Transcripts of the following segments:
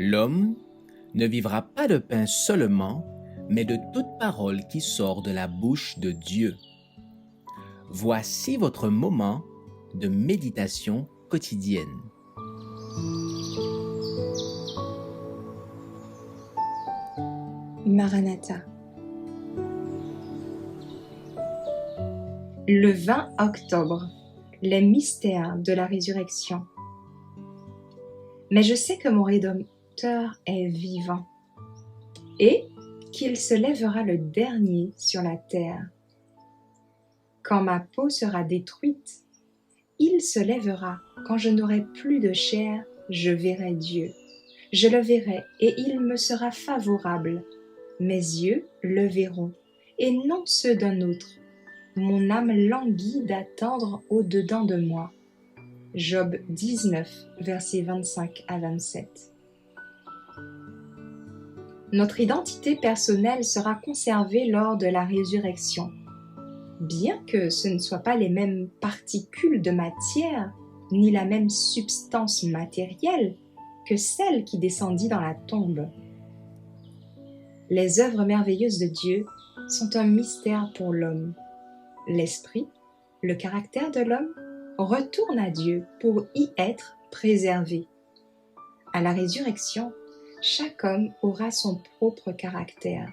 L'homme ne vivra pas de pain seulement, mais de toute parole qui sort de la bouche de Dieu. Voici votre moment de méditation quotidienne. Maranatha. Le 20 octobre, les mystères de la résurrection. Mais je sais que mon Rédempteur est vivant et qu'il se lèvera le dernier sur la terre. Quand ma peau sera détruite, il se lèvera. Quand je n'aurai plus de chair, je verrai Dieu. Je le verrai et il me sera favorable. Mes yeux le verront et non ceux d'un autre. Mon âme languit d'attendre au-dedans de moi. Job 19, versets 25 à 27. Notre identité personnelle sera conservée lors de la résurrection. Bien que ce ne soient pas les mêmes particules de matière, ni la même substance matérielle que celle qui descendit dans la tombe. Les œuvres merveilleuses de Dieu sont un mystère pour l'homme. L'esprit, le caractère de l'homme, retourne à Dieu pour y être préservé. À la résurrection, chaque homme aura son propre caractère.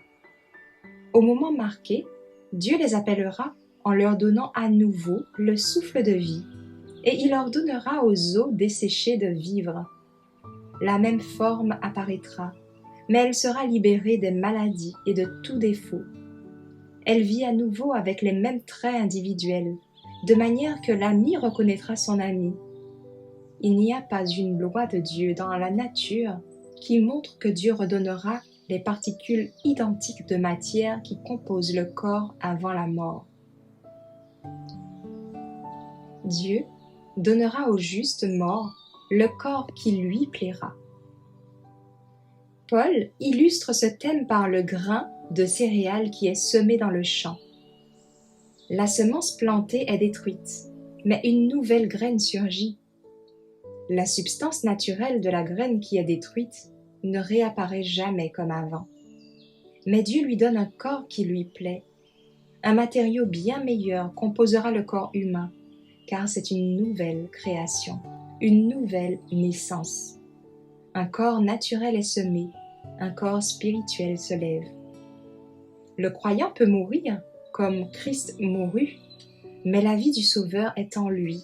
Au moment marqué, Dieu les appellera en leur donnant à nouveau le souffle de vie, et il ordonnera aux eaux desséchées de vivre. La même forme apparaîtra, mais elle sera libérée des maladies et de tout défaut. Elle vit à nouveau avec les mêmes traits individuels, de manière que l'ami reconnaîtra son ami. Il n'y a pas une loi de Dieu dans la nature qui montre que Dieu redonnera les particules identiques de matière qui composent le corps avant la mort. Dieu donnera au juste mort le corps qui lui plaira. Paul illustre ce thème par le grain de céréales qui est semé dans le champ. La semence plantée est détruite, mais une nouvelle graine surgit. La substance naturelle de la graine qui est détruite ne réapparaît jamais comme avant. Mais Dieu lui donne un corps qui lui plaît. Un matériau bien meilleur composera le corps humain, car c'est une nouvelle création, une nouvelle naissance. Un corps naturel est semé, un corps spirituel se lève. Le croyant peut mourir, comme Christ mourut, mais la vie du Sauveur est en lui.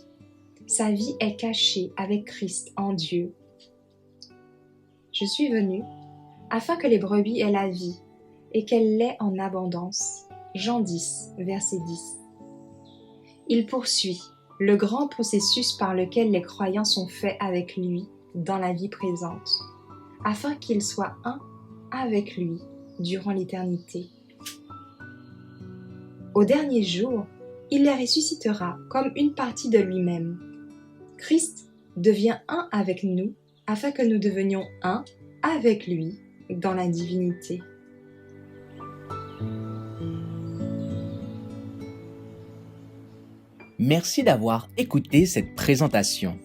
Sa vie est cachée avec Christ en Dieu. Je suis venu afin que les brebis aient la vie et qu'elles l'aient en abondance. Jean 10, verset 10. Il poursuit le grand processus par lequel les croyants sont faits avec lui dans la vie présente, afin qu'ils soient un avec lui durant l'éternité. Au dernier jour, il les ressuscitera comme une partie de lui-même. Christ devient un avec nous afin que nous devenions un avec lui dans la divinité. Merci d'avoir écouté cette présentation.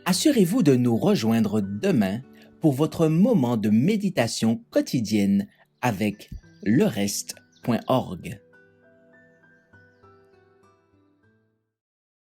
Assurez-vous de nous rejoindre demain pour votre moment de méditation quotidienne avec lereste.org.